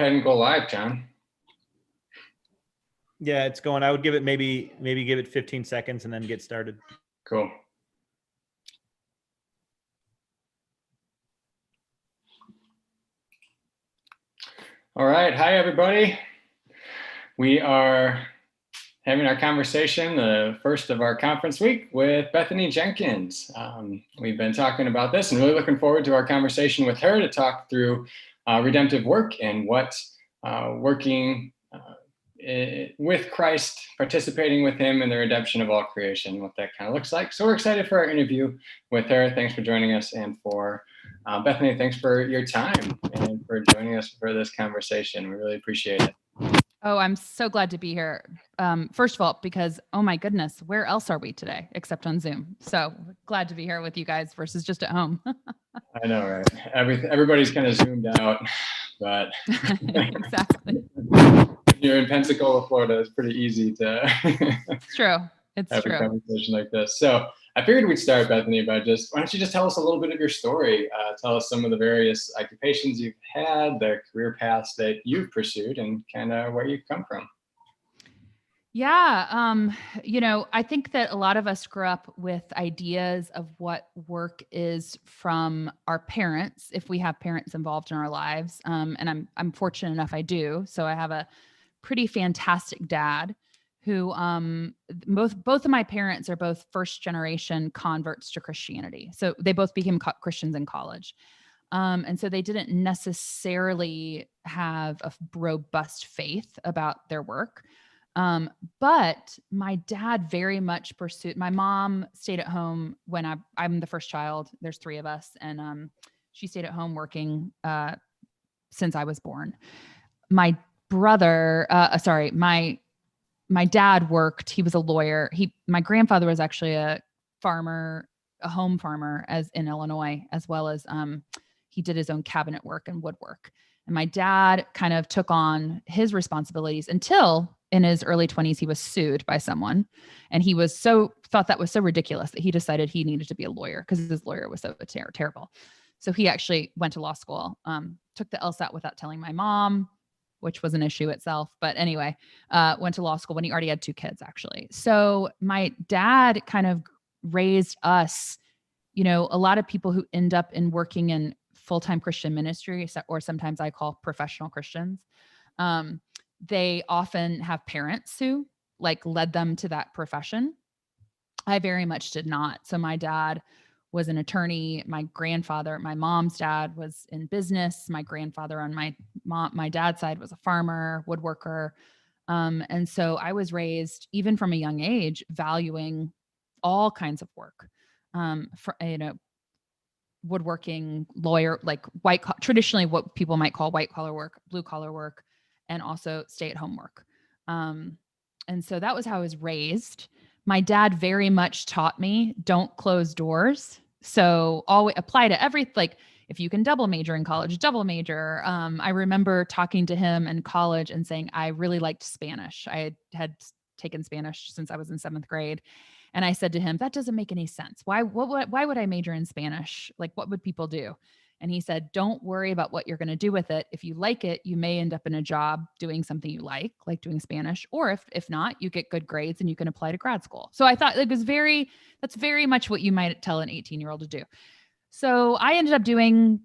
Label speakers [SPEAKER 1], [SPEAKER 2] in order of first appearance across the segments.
[SPEAKER 1] ahead and go live, John.
[SPEAKER 2] Yeah, it's going. I would give it maybe give it 15 seconds and then get started.
[SPEAKER 1] Cool. All right. Hi, everybody. We are having our conversation, the first of our conference week, with Bethany Jenkins. We've been talking about this and really looking forward to our conversation with her to talk through redemptive work and what working with Christ, participating with him in the redemption of all creation, what that kind of looks like. So we're excited for our interview with her. Thanks for joining us. And for Bethany, thanks for your time and for joining us for this conversation. We really appreciate it.
[SPEAKER 3] Oh, I'm so glad to be here. First of all, because, oh my goodness, where else are we today except on Zoom? So glad to be here with you guys versus just at home.
[SPEAKER 1] I know, right? Everybody's kind of zoomed out, but
[SPEAKER 3] exactly.
[SPEAKER 1] You're in Pensacola, Florida. It's pretty easy to
[SPEAKER 3] it's true. It's
[SPEAKER 1] have
[SPEAKER 3] true.
[SPEAKER 1] a conversation like this. So I figured we'd start, Bethany, by why don't you just tell us a little bit of your story? Tell us some of the various occupations you've had, the career paths that you've pursued, and kind of where you've come from.
[SPEAKER 3] Yeah. I think that a lot of us grew up with ideas of what work is from our parents, if we have parents involved in our lives. And I'm fortunate enough I do. So I have a pretty fantastic dad who both of my parents are both first generation converts to Christianity. So they both became Christians in college. And so they didn't necessarily have a robust faith about their work. But my dad very much pursued. My mom stayed at home when I'm the first child. There's three of us. And she stayed at home working since I was born. My brother, my dad worked. He was a lawyer. My grandfather was actually a farmer, a home farmer in Illinois, as well as he did his own cabinet work and woodwork. And my dad kind of took on his responsibilities until in his early 20s, he was sued by someone. And he was thought that was so ridiculous that he decided he needed to be a lawyer because his lawyer was so terrible. So he actually went to law school, took the LSAT without telling my mom, which was an issue itself. But anyway, went to law school when he already had two kids, actually. So my dad kind of raised us, a lot of people who end up in working in full-time Christian ministry, or sometimes I call professional Christians. They often have parents who led them to that profession. I very much did not. So my dad was an attorney. My mom's dad was in business. My grandfather on my dad's side was a farmer, woodworker. And so I was raised, even from a young age, valuing all kinds of work. Woodworking, lawyer, traditionally what people might call white collar work, blue collar work, and also stay at home work. And so that was how I was raised. My dad very much taught me, don't close doors. So always apply to if you can double major in college, double major. I remember talking to him in college and saying, I really liked Spanish. I had taken Spanish since I was in 7th grade. And I said to him, that doesn't make any sense. Why would I major in Spanish? What would people do? And he said, don't worry about what you're going to do with it. If you like it, you may end up in a job doing something you like doing Spanish. Or if not, you get good grades and you can apply to grad school. So I thought that's very much what you might tell an 18-year-old to do. So I ended up doing,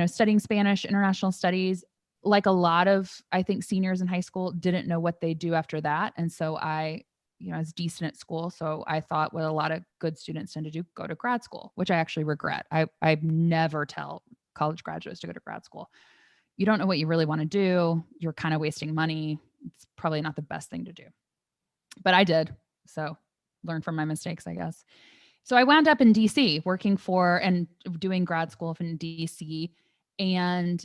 [SPEAKER 3] studying Spanish, international studies. Like a lot of, I think, seniors in high school didn't know what they do after that. And so I was decent at school. So I thought what a lot of good students tend to do, go to grad school, which I actually regret. I never tell college graduates to go to grad school. You don't know what you really want to do. You're kind of wasting money. It's probably not the best thing to do. But I did. So learn from my mistakes, I guess. So I wound up in DC working for and doing grad school in DC. And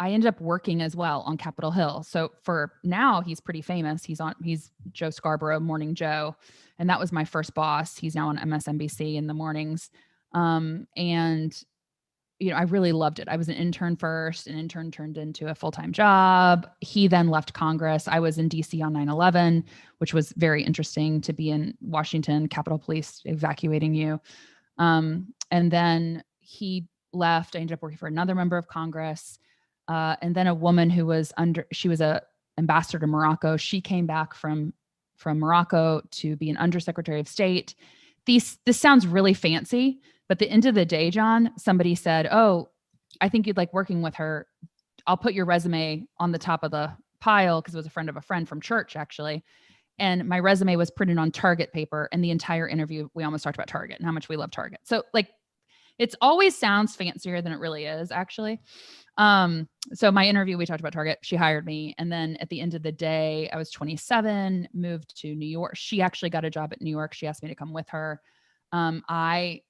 [SPEAKER 3] I ended up working as well on Capitol Hill. So for now, he's pretty famous. He's Joe Scarborough, Morning Joe. And that was my first boss. He's now on MSNBC in the mornings. And I really loved it. I was an intern first. An intern turned into a full-time job. He then left Congress. I was in DC on 9/11, which was very interesting to be in Washington, Capitol Police evacuating you. And then he left. I ended up working for another member of Congress. And then a woman who was she was a ambassador to Morocco. She came back from Morocco to be an undersecretary of state. This sounds really fancy, but at the end of the day, John, somebody said, "Oh, I think you'd like working with her. I'll put your resume on the top of the pile," because it was a friend of a friend from church, actually. And my resume was printed on Target paper. And the entire interview, we almost talked about Target and how much we love Target. So like, it's always sounds fancier than it really is, actually. So my interview, we talked about Target. She hired me. And then at the end of the day, I was 27, moved to New York. She actually got a job at New York. She asked me to come with her. I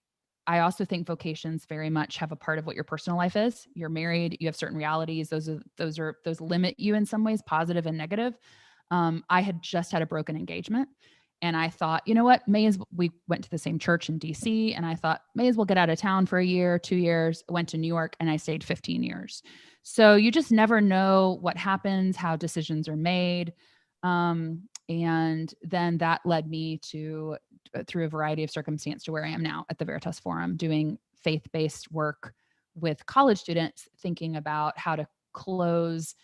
[SPEAKER 3] also think vocations very much have a part of what your personal life is. You're married, you have certain realities. Those limit you in some ways, positive and negative. I had just had a broken engagement, and I thought, you know what, we went to the same church in DC, and I thought, may as well get out of town for a year, 2 years. I went to New York and I stayed 15 years. So you just never know what happens, how decisions are made. And then that led me to, through a variety of circumstance, to where I am now at the Veritas Forum, doing faith-based work with college students, thinking about how to close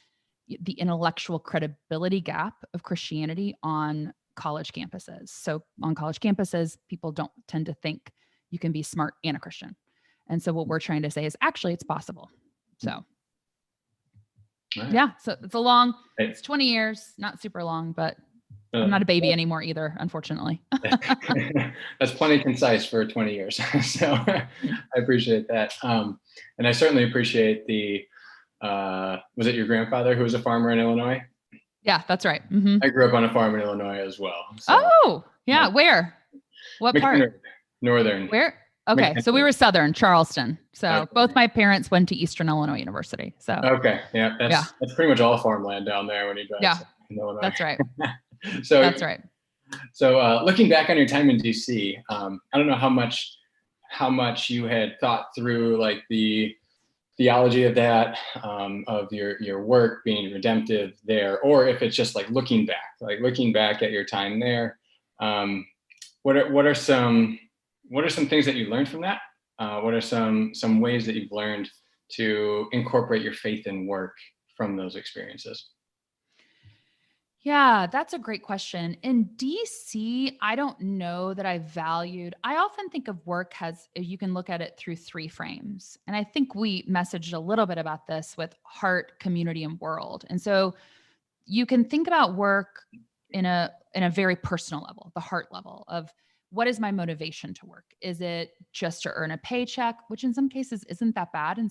[SPEAKER 3] the intellectual credibility gap of Christianity on college campuses. So on college campuses, people don't tend to think you can be smart and a Christian. And so what we're trying to say is actually it's possible. So
[SPEAKER 1] Right.
[SPEAKER 3] yeah, so it's 20 years, not super long, but I'm not a baby anymore either, unfortunately.
[SPEAKER 1] That's plenty concise for 20 years. So I appreciate that. And I certainly appreciate was it your grandfather who was a farmer in Illinois?
[SPEAKER 3] Yeah, that's right. Mm-hmm.
[SPEAKER 1] I grew up on a farm in Illinois as well. So.
[SPEAKER 3] Oh, yeah. Where? What part?
[SPEAKER 1] Northern.
[SPEAKER 3] Where? Okay. So we were Southern, Charleston. So okay. Both my parents went to Eastern Illinois University. So.
[SPEAKER 1] Okay. Yeah. That's pretty much all farmland down there when you drive.
[SPEAKER 3] Yeah.
[SPEAKER 1] In Illinois.
[SPEAKER 3] That's right.
[SPEAKER 1] So
[SPEAKER 3] that's right.
[SPEAKER 1] So looking back on your time in DC, I don't know how much you had thought through like the theology of that, of your work being redemptive there, or if it's just like looking back at your time there. What are some things that you learned from that? What are some ways that you've learned to incorporate your faith in work from those experiences?
[SPEAKER 3] Yeah, that's a great question. In DC, I don't know that I often think of work you can look at it through 3 frames. And I think we messaged a little bit about this with heart, community, and world. And so you can think about work in a very personal level, the heart level of what is my motivation to work? Is it just to earn a paycheck, which in some cases isn't that bad. And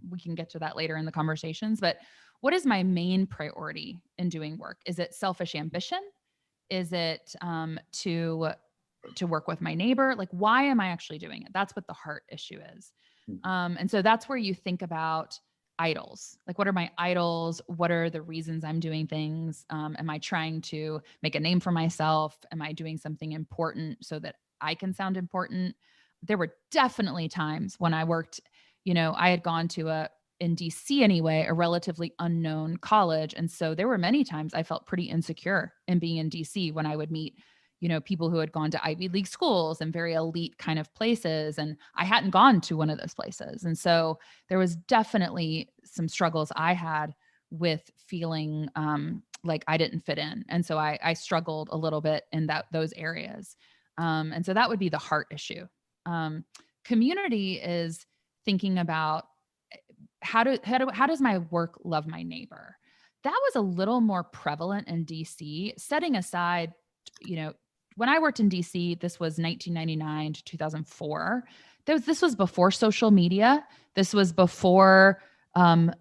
[SPEAKER 3] we can get to that later in the conversations, but what is my main priority in doing work? Is it selfish ambition? Is it to work with my neighbor? Like, why am I actually doing it? That's what the heart issue is. And so that's where you think about idols. Like, what are my idols? What are the reasons I'm doing things? Am I trying to make a name for myself? Am I doing something important so that I can sound important? There were definitely times when I worked, I had gone to in DC anyway, a relatively unknown college. And so there were many times I felt pretty insecure in being in DC when I would meet, people who had gone to Ivy League schools and very elite kind of places. And I hadn't gone to one of those places. And so there was definitely some struggles I had with feeling like I didn't fit in. And so I struggled a little bit in those areas. And so that would be the heart issue. Community is thinking about how does my work love my neighbor? That was a little more prevalent in DC, setting aside, when I worked in DC, this was 1999 to 2004. This was before social media. This was before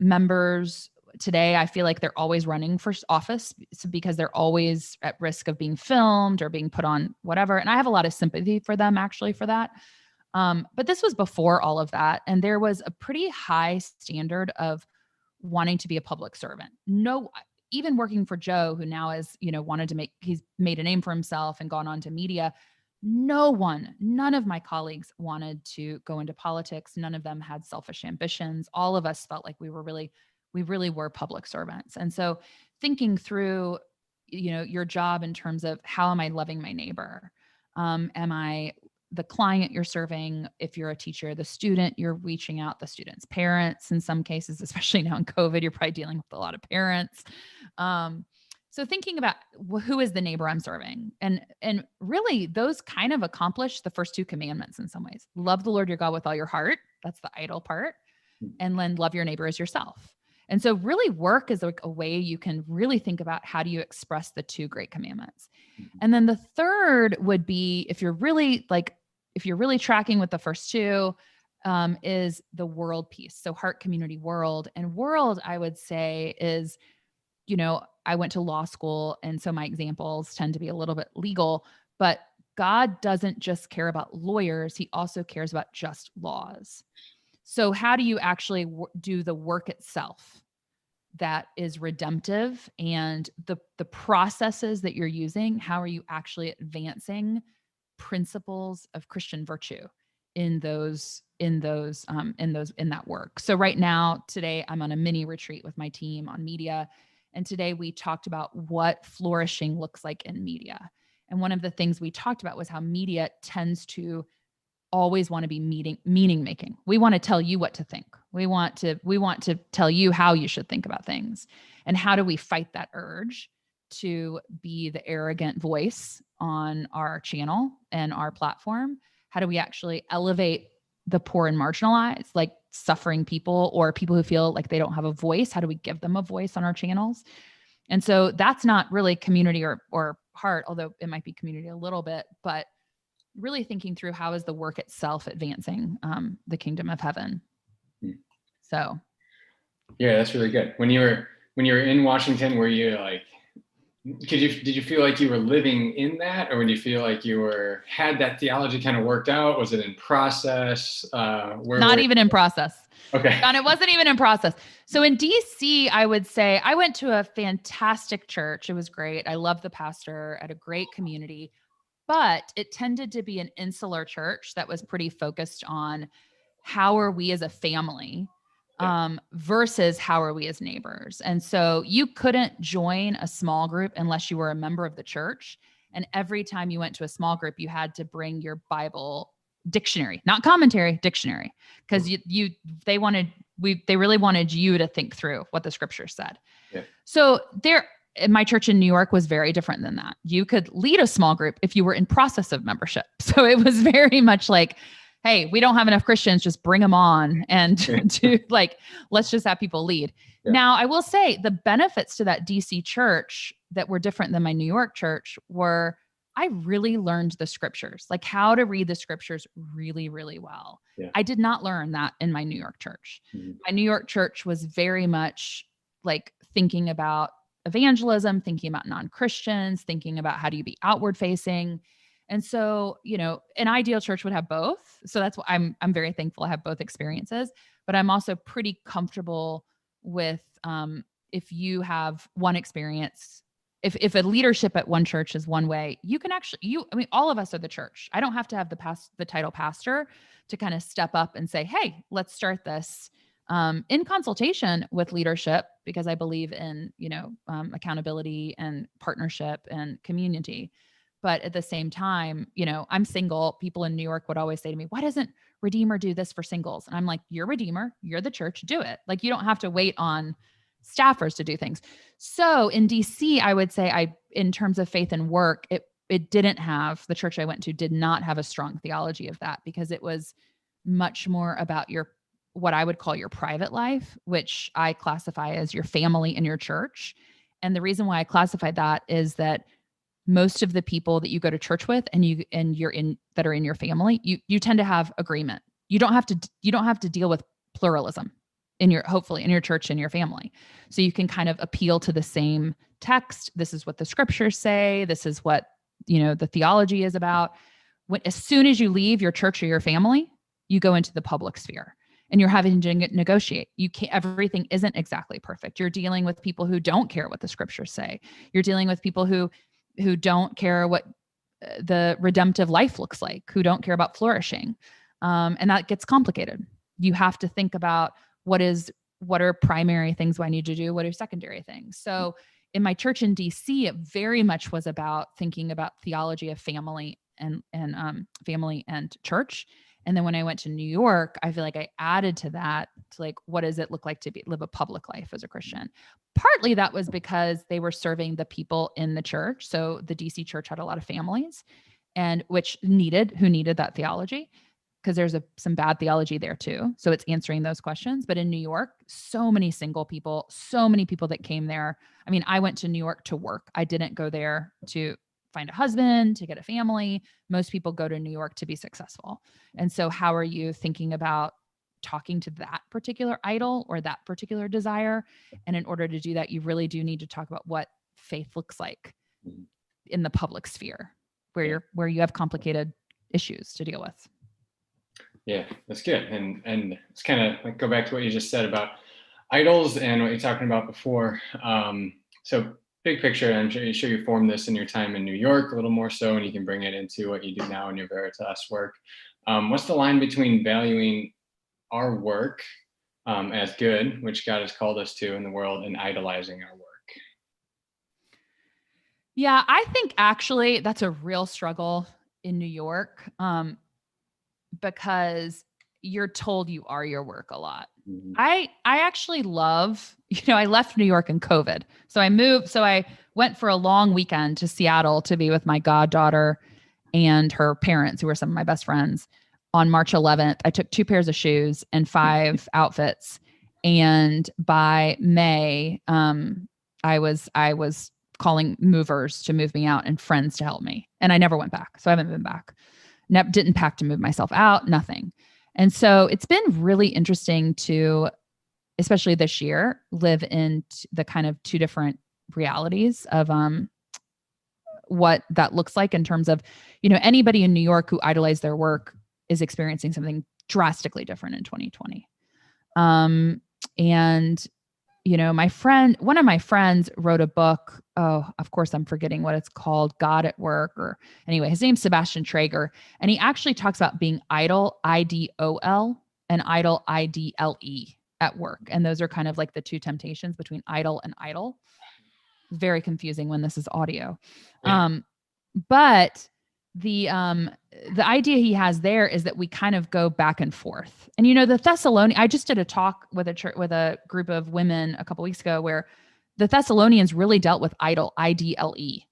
[SPEAKER 3] members. Today, I feel like they're always running for office because they're always at risk of being filmed or being put on whatever. And I have a lot of sympathy for them actually for that. But this was before all of that. And there was a pretty high standard of wanting to be a public servant. No, even working for Joe, who now is, he's made a name for himself and gone on to media. None of my colleagues wanted to go into politics. None of them had selfish ambitions. All of us felt like we really were public servants. And so thinking through, your job in terms of how am I loving my neighbor? Am I the client you're serving. If you're a teacher, the student, you're reaching out, the student's parents, in some cases, especially now in COVID, you're probably dealing with a lot of parents. So thinking about who is the neighbor I'm serving, and really those kind of accomplish the first two commandments in some ways. Love the Lord your God with all your heart. That's the idol part. And then love your neighbor as yourself. And so really work is like a way you can really think about how do you express the two great commandments. And then the third would be, if you're really tracking with the first two, is the world piece. So heart, community, world. And world, I would say, is, I went to law school, and so my examples tend to be a little bit legal, but God doesn't just care about lawyers. He also cares about just laws. So how do you actually do the work itself that is redemptive, and the processes that you're using? How are you actually advancing principles of Christian virtue in that work? So right now, today, I'm on a mini retreat with my team on media. And today we talked about what flourishing looks like in media. And one of the things we talked about was how media tends to always want to be meaning making. We want to tell you what to think. We want to tell you how you should think about things. And how do we fight that urge to be the arrogant voice on our channel and our platform? How do we actually elevate the poor and marginalized, like suffering people or people who feel like they don't have a voice? How do we give them a voice on our channels? And so that's not really community or heart, although it might be community a little bit, but really thinking through how is the work itself advancing the kingdom of heaven. So,
[SPEAKER 1] yeah, that's really good. When you were in Washington, were you like, did you feel like you were living in that, or did you feel like you had that theology kind of worked out? Was it in process?
[SPEAKER 3] Not even in process.
[SPEAKER 1] Okay.
[SPEAKER 3] And it wasn't even in process. So in DC, I would say I went to a fantastic church. It was great. I loved the pastor at a great community. But it tended to be an insular church that was pretty focused on how are we as a family versus how are we as neighbors. And so you couldn't join a small group unless you were a member of the church. And every time you went to a small group, you had to bring your Bible dictionary, not commentary, dictionary, because they really wanted you to think through what the scripture said. Yeah. So my church in New York was very different than that. You could lead a small group if you were in process of membership. So it was very much like, hey, we don't have enough Christians, just bring them on and let's just have people lead. Yeah. Now, I will say the benefits to that DC church that were different than my New York church were I really learned the scriptures, like how to read the scriptures really, really well. Yeah. I did not learn that in my New York church. Mm-hmm. My New York church was very much like thinking about evangelism, thinking about non-Christians, thinking about how do you be outward facing. And so, an ideal church would have both. So that's why I'm very thankful I have both experiences, but I'm also pretty comfortable with, if you have one experience, if a leadership at one church is one way, you can actually, all of us are the church. I don't have to have the title pastor to kind of step up and say, hey, let's start this. In consultation with leadership, because I believe in, accountability and partnership and community. But at the same time, I'm single. People in New York would always say to me, why doesn't Redeemer do this for singles? And I'm like, you're Redeemer, you're the church, do it. Like, you don't have to wait on staffers to do things. So in DC, I would say in terms of faith and work, it didn't have, the church I went to did not have a strong theology of that, because it was much more about what I would call your private life, which I classify as your family and your church. And the reason why I classified that is that most of the people that you go to church with that are in your family, you tend to have agreement. You don't have to deal with pluralism hopefully in your church and your family. So you can kind of appeal to the same text. This is what the scriptures say. This is what, the theology is about. As soon as you leave your church or your family, you go into the public sphere. And you're having to negotiate. Everything isn't exactly perfect. You're dealing with people who don't care what the scriptures say. You're dealing with people who don't care what the redemptive life looks like, who don't care about flourishing. And that gets complicated. You have to think about what are primary things I need to do? What are secondary things? So in my church in DC, it very much was about thinking about theology of family and family and church. And then when I went to New York, I feel like I added to that to like, what does it look like to live a public life as a Christian? Partly that was because they were serving the people in the church. So the DC church had a lot of families and who needed that theology, because there's some bad theology there too. So it's answering those questions. But in New York, so many single people, so many people that came there. I mean, I went to New York to work. I didn't go there to find a husband, to get a family. Most people go to New York to be successful. And so how are you thinking about talking to that particular idol or that particular desire? And in order to do that, you really do need to talk about what faith looks like in the public sphere, where you have complicated issues to deal with.
[SPEAKER 1] Yeah, that's good. And it's kind of like go back to what you just said about idols and what you're talking about before. So big picture, I'm sure you formed this in your time in New York a little more so, and you can bring it into what you do now in your Veritas work. What's the line between valuing our work as good, which God has called us to in the world, and idolizing our work?
[SPEAKER 3] Yeah, I think actually that's a real struggle in New York, because you're told you are your work a lot.
[SPEAKER 1] Mm-hmm.
[SPEAKER 3] I actually love, I left New York in COVID. So I went for a long weekend to Seattle to be with my goddaughter and her parents, who were some of my best friends. On March 11th, I took 2 pairs of shoes and 5 outfits. And by May, I was calling movers to move me out and friends to help me. And I never went back. So I haven't been back. Didn't pack to move myself out, nothing. And so it's been really interesting to, especially this year, live in the kind of 2 different realities of what that looks like in terms of, anybody in New York who idolized their work is experiencing something drastically different in 2020. And one of my friends wrote a book. Oh, of course, I'm forgetting what it's called. God at Work, or anyway, his name's Sebastian Traeger. And he actually talks about being idle, IDOL, and idle, IDLE at work. And those are kind of like the 2 temptations between idle and idol. Very confusing when this is audio.
[SPEAKER 1] Yeah.
[SPEAKER 3] But the idea he has there is that we kind of go back and forth. And the Thessalonians, I just did a talk with a group of women a couple weeks ago where the Thessalonians really dealt with idle, IDLE.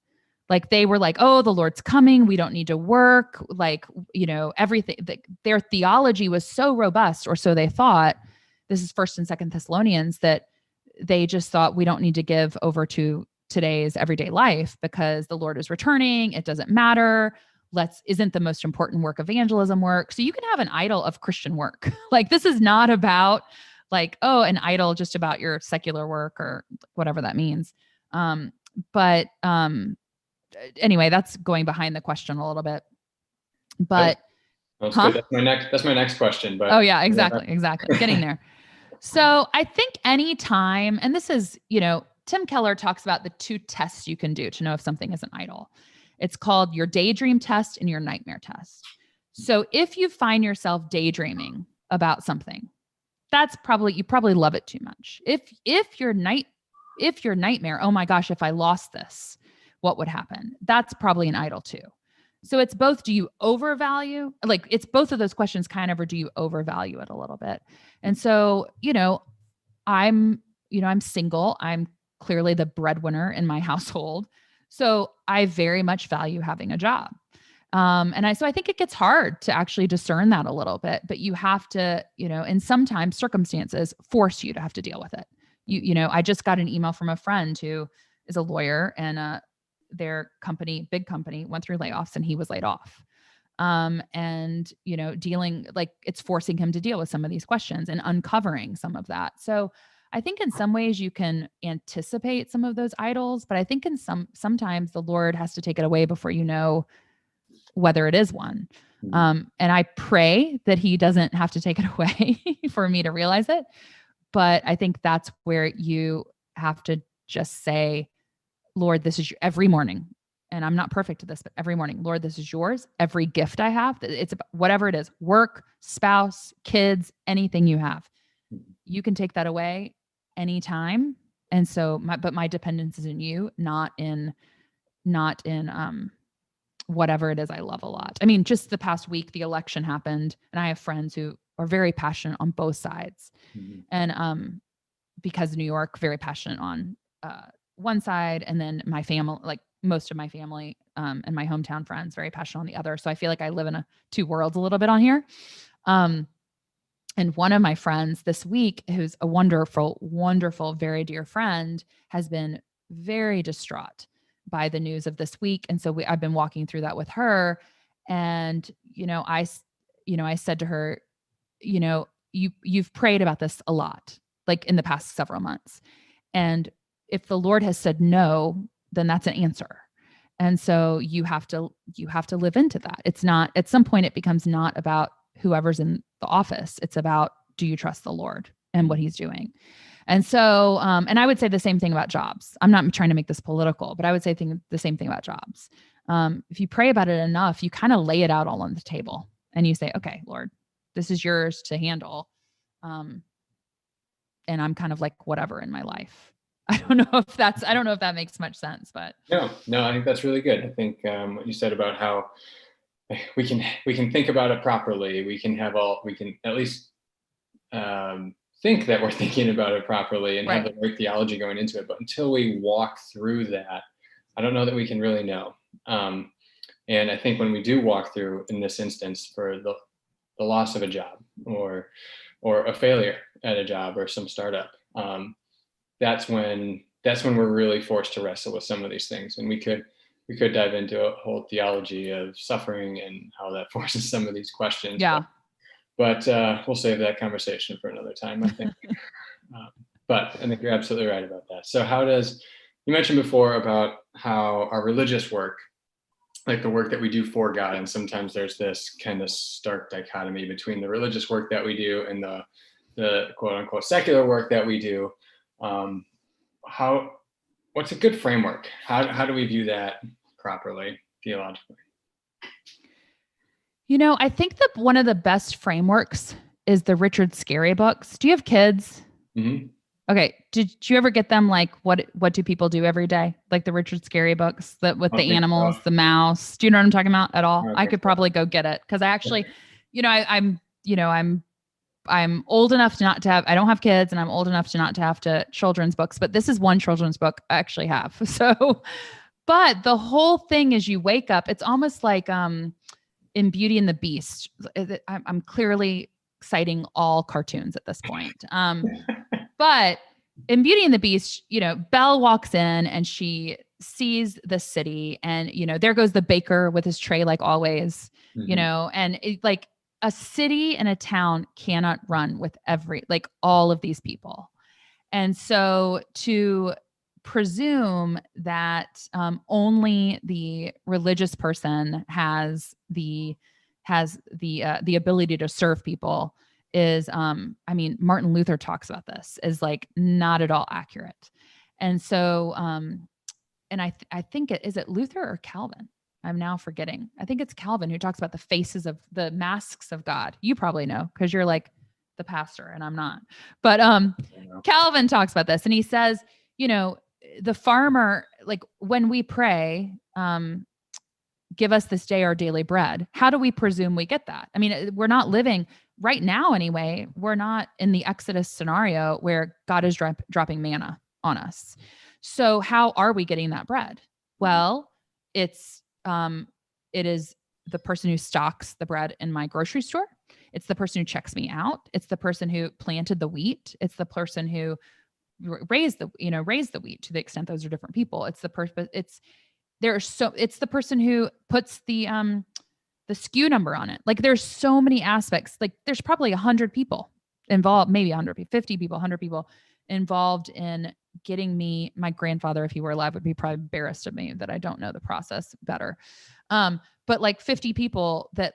[SPEAKER 3] Like they were like, oh, the Lord's coming, we don't need to work. Like, everything. Their theology was so robust, or so they thought. This is 1st and 2nd Thessalonians, that they just thought we don't need to give over to today's everyday life because the Lord is returning. It doesn't matter. Isn't the most important work evangelism work? So you can have an idol of Christian work. Like this is not about like, oh, an idol just about your secular work or whatever that means. But anyway, that's going behind the question a little bit. But
[SPEAKER 1] that's good. That's my next question. But
[SPEAKER 3] oh yeah, exactly. Getting there. So I think anytime, and this is, Tim Keller talks about the 2 tests you can do to know if something is an idol. It's called your daydream test and your nightmare test. So if you find yourself daydreaming about something, you probably love it too much. If your nightmare, oh my gosh, if I lost this, what would happen? That's probably an idol too. So it's both, do you overvalue? Like it's both of those questions kind of, or do you overvalue it a little bit? And so, I'm single. I'm clearly the breadwinner in my household. So I very much value having a job. So I think it gets hard to actually discern that a little bit, but you have to, and sometimes circumstances force you to have to deal with it. I just got an email from a friend who is a lawyer, and their company, big company, went through layoffs and he was laid off. Dealing, like it's forcing him to deal with some of these questions and uncovering some of that. So I think in some ways you can anticipate some of those idols, but I think sometimes the Lord has to take it away before you know whether it is one. And I pray that he doesn't have to take it away for me to realize it. But I think that's where you have to just say, Lord, this is every morning. And I'm not perfect at this, but every morning, Lord, this is yours. Every gift I have, it's whatever it is, work, spouse, kids, anything you have, you can take that away anytime. And so my dependence is in you, not in whatever it is I love a lot. I mean, just the past week, the election happened, and I have friends who are very passionate on both sides.
[SPEAKER 1] Mm-hmm.
[SPEAKER 3] And because New York, very passionate on one side, and then my family, like most of my family and my hometown friends, very passionate on the other. So I feel like I live in two worlds a little bit on here. And one of my friends this week, who's a wonderful, wonderful, very dear friend, has been very distraught by the news of this week. And so I've been walking through that with her. And, I said to her, you've prayed about this a lot, like in the past several months. And if the Lord has said no, then that's an answer. And so you have to live into that. It's not, at some point it becomes not about whoever's in the office. It's about, do you trust the Lord and what he's doing? And so, and I would say the same thing about jobs. I'm not trying to make this political, but I would say the same thing about jobs. If you pray about it enough, you kind of lay it out all on the table and you say, okay, Lord, this is yours to handle. And I'm kind of like whatever in my life. I don't know if that makes much sense, but
[SPEAKER 1] no, I think that's really good. I think what you said about how we can think about it properly. We can at least think that we're thinking about it properly and have the right theology going into it. But until we walk through that, I don't know that we can really know. And I think when we do walk through, in this instance, for the loss of a job or a failure at a job or some startup, that's when we're really forced to wrestle with some of these things. And we could dive into a whole theology of suffering and how that forces some of these questions.
[SPEAKER 3] Yeah.
[SPEAKER 1] But we'll save that conversation for another time, I think. But I think you're absolutely right about that. So you mentioned before about how our religious work, like the work that we do for God, and sometimes there's this kind of stark dichotomy between the religious work that we do and the quote unquote secular work that we do. What's a good framework? How do we view that properly theologically?
[SPEAKER 3] I think that one of the best frameworks is the Richard Scarry books. Do you have kids?
[SPEAKER 1] Mm-hmm.
[SPEAKER 3] Okay. Did you ever get them? Like what do people do every day? Like the Richard Scarry books with the animals, the mouse. Do you know what I'm talking about at all? I could probably go get it. Cause I actually, I'm old enough to not to have, I don't have kids, and I'm old enough to not to have children's books, but this is one children's book I actually have. So, but the whole thing is you wake up, it's almost like, in Beauty and the Beast. I'm clearly citing all cartoons at this point. But in Beauty and the Beast, Belle walks in and she sees the city, and, there goes the baker with his tray, like always, and like a city and a town cannot run with all of these people. And so to presume that only the religious person has the ability to serve people is, Martin Luther talks about this, is like not at all accurate. And so, and I think is it Luther or Calvin? I'm now forgetting. I think it's Calvin who talks about the faces of the masks of God. You probably know because you're like the pastor and I'm not. But Calvin talks about this, and he says, the farmer, like when we pray, give us this day our daily bread. How do we presume we get that? I mean, we're not living right now anyway. We're not in the Exodus scenario where God is dropping manna on us. So how are we getting that bread? Well, it is the person who stocks the bread in my grocery store. It's the person who checks me out. It's the person who planted the wheat. It's the person who raised the wheat, to the extent those are different people. It's the person, it's the person who puts the SKU number on it. Like there's so many aspects. Like there's probably 100 people involved, maybe 150 people, 100 people involved in getting me. My grandfather, if he were alive, would be probably embarrassed of me that I don't know the process better. But like 50 people that,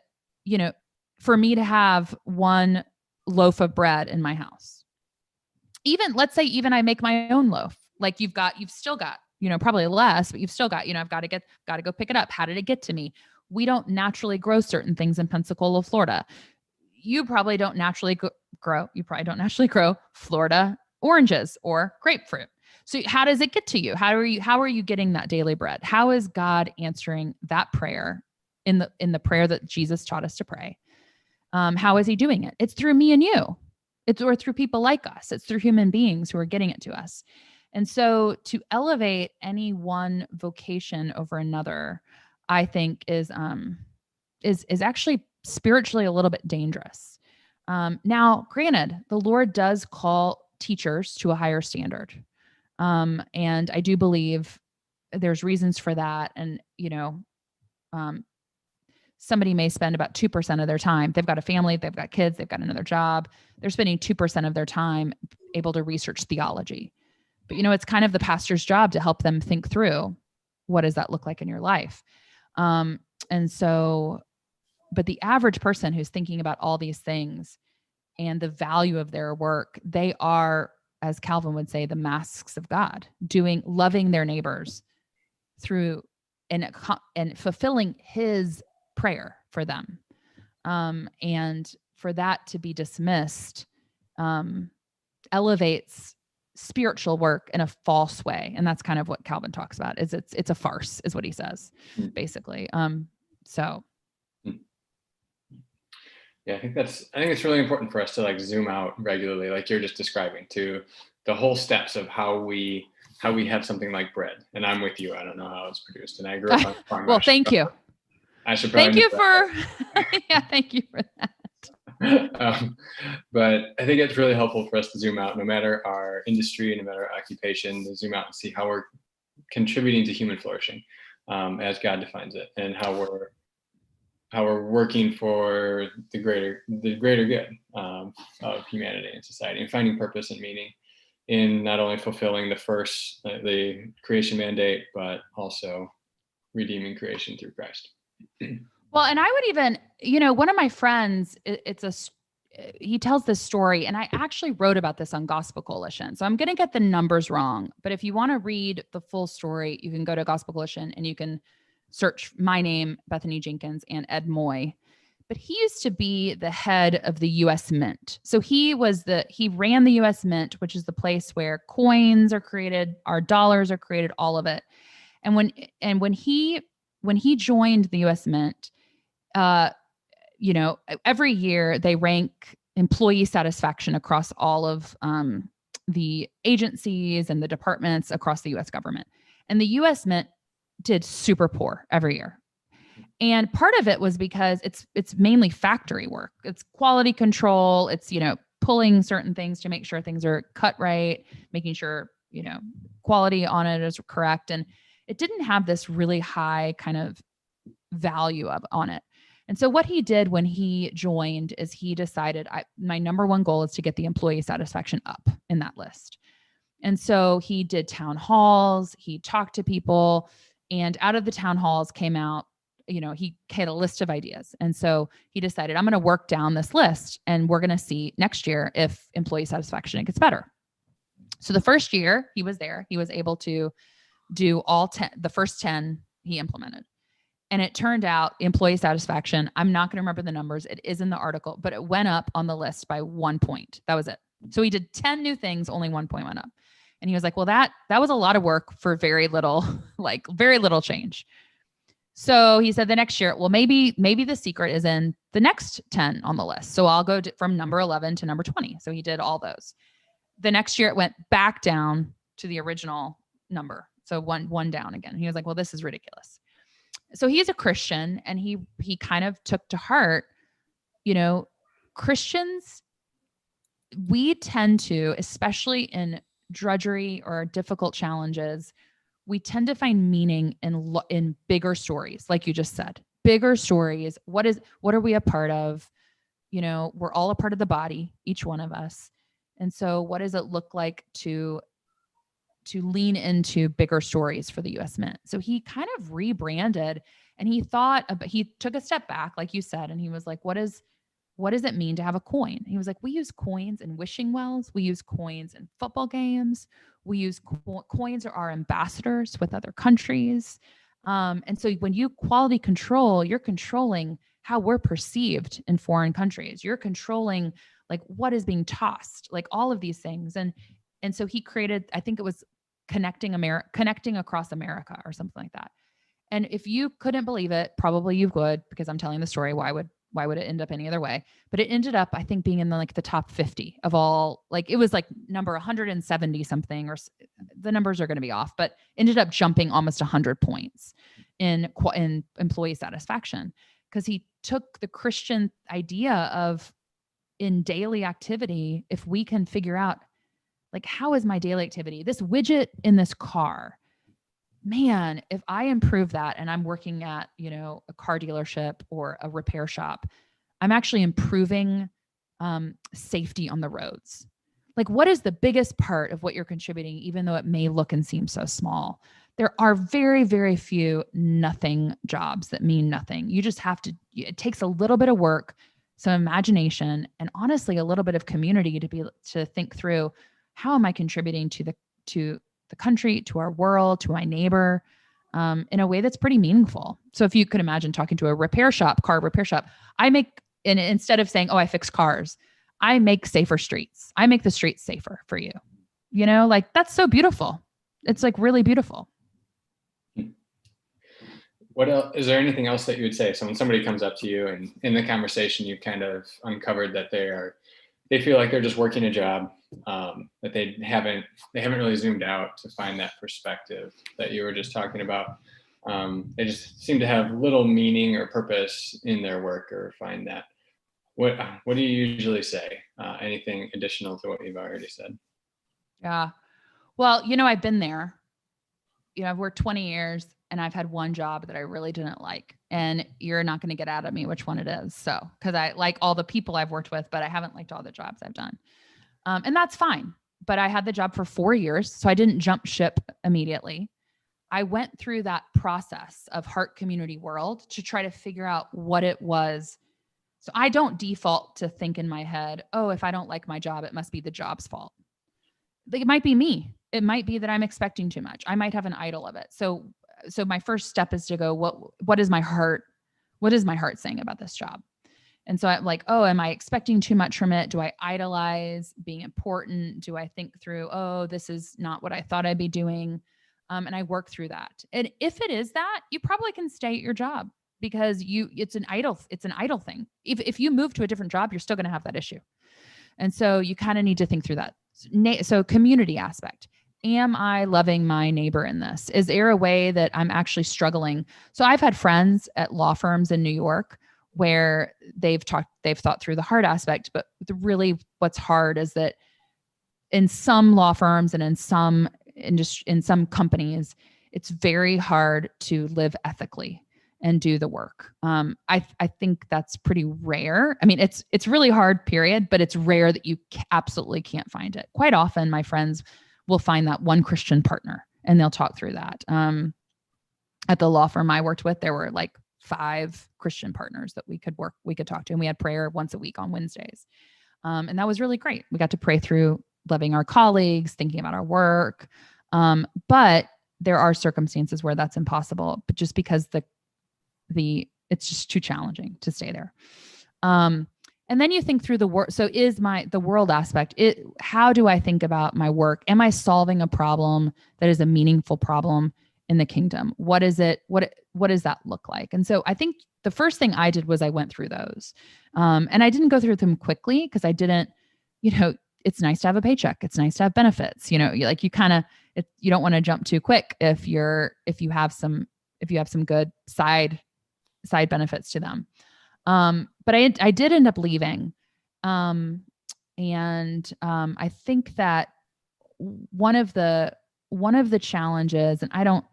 [SPEAKER 3] for me to have one loaf of bread in my house, let's say I make my own loaf, like you've still got, probably less, but you've still got, I've got to go pick it up. How did it get to me? We don't naturally grow certain things in Pensacola, Florida. You probably don't naturally grow Florida oranges or grapefruit. So how does it get to you? How are you getting that daily bread? How is God answering that prayer in the prayer that Jesus taught us to pray. How is he doing it? It's through me and you. Or through people like us. It's through human beings who are getting it to us. And so to elevate any one vocation over another, I think is actually spiritually a little bit dangerous. Now, granted, the Lord does call teachers to a higher standard. And I do believe there's reasons for that. And, somebody may spend about 2% of their time. They've got a family, they've got kids, they've got another job. They're spending 2% of their time able to research theology. But, it's kind of the pastor's job to help them think through, what does that look like in your life? And so, but the average person who's thinking about all these things and the value of their work, they are, as Calvin would say, the masks of God, loving their neighbors through and fulfilling his prayer for them. And for that to be dismissed elevates spiritual work in a false way. And that's kind of what Calvin talks about, is it's a farce, is what he says, basically. So
[SPEAKER 1] yeah, I think it's really important for us to like zoom out regularly, like you're just describing, to the whole steps of how we have something like bread. And I'm with you. I don't know how it's produced. And I grew up on a farm.
[SPEAKER 3] Well, thank you.
[SPEAKER 1] I should probably
[SPEAKER 3] thank you for that.
[SPEAKER 1] But I think it's really helpful for us to zoom out, no matter our industry, no matter our occupation, to zoom out and see how we're contributing to human flourishing as God defines it, and how we're working for the greater good of humanity and society, and finding purpose and meaning in not only fulfilling the creation mandate, but redeeming creation through Christ.
[SPEAKER 3] Well, and I would even, one of my friends, he tells this story, and I actually wrote about this on Gospel Coalition. So I'm going to get the numbers wrong, but if you want to read the full story, you can go to Gospel Coalition and you can search my name, Bethany Jenkins, and Ed Moy. But he used to be the head of the U.S. Mint. So he ran the U.S. Mint, which is the place where coins are created, our dollars are created, all of it. And when he joined the U.S. Mint, every year they rank employee satisfaction across all of the agencies and the departments across the U.S. government. And the U.S. Mint did super poor every year. And part of it was because it's mainly factory work. It's quality control. It's, pulling certain things to make sure things are cut right, making sure, quality on it is correct. And it didn't have this really high kind of value on it. And so what he did when he joined is he decided, my number one goal is to get the employee satisfaction up in that list. And so he did town halls, he talked to people, and out of the town halls came out, he had a list of ideas. And so he decided, I'm going to work down this list and we're going to see next year if employee satisfaction gets better. So the first year he was there, he was able to do all 10, the first 10 he implemented. And it turned out employee satisfaction, I'm not going to remember the numbers. It is in the article, but it went up on the list by 1 point. That was it. So he did 10 new things, only 1 point went up. And he was like, well, that was a lot of work for very little change. So he said the next year, well, maybe the secret is in the next 10 on the list. So I'll go from number 11 to number 20. So he did all those. The next year it went back down to the original number. So one down again. He was like, well, this is ridiculous. So he's a Christian, and he kind of took to heart, Christians, we tend to, especially in drudgery or difficult challenges, we tend to find meaning in bigger stories, like you just said. Bigger stories. What are we a part of? We're all a part of the body, each one of us. And so what does it look like to lean into bigger stories for the U.S. Mint? So he kind of rebranded, and he took a step back, like you said, and he was like, what does it mean to have a coin? He was like, we use coins in wishing wells. We use coins in football games. We use coins are our ambassadors with other countries. And so when you quality control, you're controlling how we're perceived in foreign countries. You're controlling like what is being tossed, like all of these things. And so he created, I think it was connecting across America or something like that. And if you couldn't believe it, probably you would, because I'm telling the story. Why would it end up any other way? But it ended up, I think, being in the top 50 of all, like it was like number 170 something, or the numbers are going to be off, but ended up jumping almost 100 points in employee satisfaction, because he took the Christian idea of, in daily activity, if we can figure out, like, how is my daily activity? This widget in this car, man, if I improve that, and I'm working at, a car dealership or a repair shop, I'm actually improving safety on the roads. Like, what is the biggest part of what you're contributing, even though it may look and seem so small? There are very, very few nothing jobs that mean nothing. You just have to, it takes a little bit of work, some imagination, and honestly, a little bit of community to think through, how am I contributing to the country, to our world, to my neighbor, in a way that's pretty meaningful. So if you could imagine talking to a car repair shop, and instead of saying, oh, I fix cars, I make safer streets. I make the streets safer for you. Like, that's so beautiful. It's like really beautiful.
[SPEAKER 1] What else, is there anything else that you would say? So when somebody comes up to you and in the conversation, you've kind of uncovered that they feel like they're just working a job, that they haven't really zoomed out to find that perspective that you were just talking about. They just seem to have little meaning or purpose in their work, or find that. What do you usually say? Anything additional to what you've already said?
[SPEAKER 3] Yeah. Well, I've been there. I've worked 20 years and I've had one job that I really didn't like, and you're not going to get out of me which one it is. So, because I like all the people I've worked with, but I haven't liked all the jobs I've done. And that's fine. But I had the job for 4 years, so I didn't jump ship immediately. I went through that process of Heart Community World to try to figure out what it was. So I don't default to think in my head, oh, if I don't like my job, it must be the job's fault. Like, it might be me. It might be that I'm expecting too much. I might have an idol of it. So my first step is to go, what is my heart saying about this job? And so I'm like, oh, am I expecting too much from it? Do I idolize being important? Do I think through, oh, this is not what I thought I'd be doing? And I work through that. And if it is that, you probably can stay at your job, because it's an idol thing. If you move to a different job, you're still going to have that issue. And so you kind of need to think through that. So community aspect. Am I loving my neighbor in this? Is there a way that I'm actually struggling? So I've had friends at law firms in New York where they've thought through the hard aspect, but really what's hard is that in some law firms and in some companies, it's very hard to live ethically and do the work. I think that's pretty rare. I mean, it's really hard, period, but it's rare that you absolutely can't find it. Quite often, my friends will find that one Christian partner and they'll talk through that. At the law firm I worked with, there were like 5 Christian partners that we could talk to, and we had prayer once a week on Wednesdays. And that was really great. We got to pray through loving our colleagues, thinking about our work. But there are circumstances where that's impossible, but just because it's just too challenging to stay there. And then you think through the work. So the world aspect, how do I think about my work? Am I solving a problem that is a meaningful problem in the kingdom? What is it? What does that look like? And so I think the first thing I did was I went through those. And I didn't go through them quickly, because I didn't, it's nice to have a paycheck. It's nice to have benefits. You don't want to jump too quick if you have some good side benefits to them. But I did end up leaving. And I think that one of the challenges, and I don't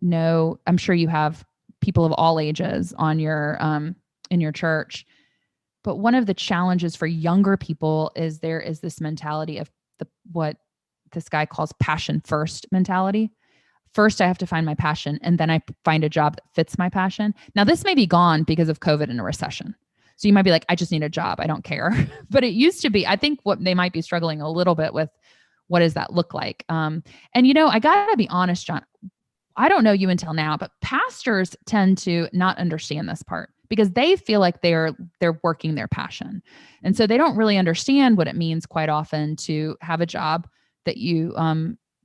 [SPEAKER 3] know, I'm sure you have people of all ages on your, in your church, but one of the challenges for younger people is there is this mentality of what this guy calls passion first mentality. First, I have to find my passion, and then I find a job that fits my passion. Now, this may be gone because of COVID and a recession. So you might be like, I just need a job. I don't care. But it used to be, I think what they might be struggling a little bit with, what does that look like? And I got to be honest, John, I don't know you until now, but pastors tend to not understand this part, because they feel like they're working their passion. And so they don't really understand what it means quite often to have a job that you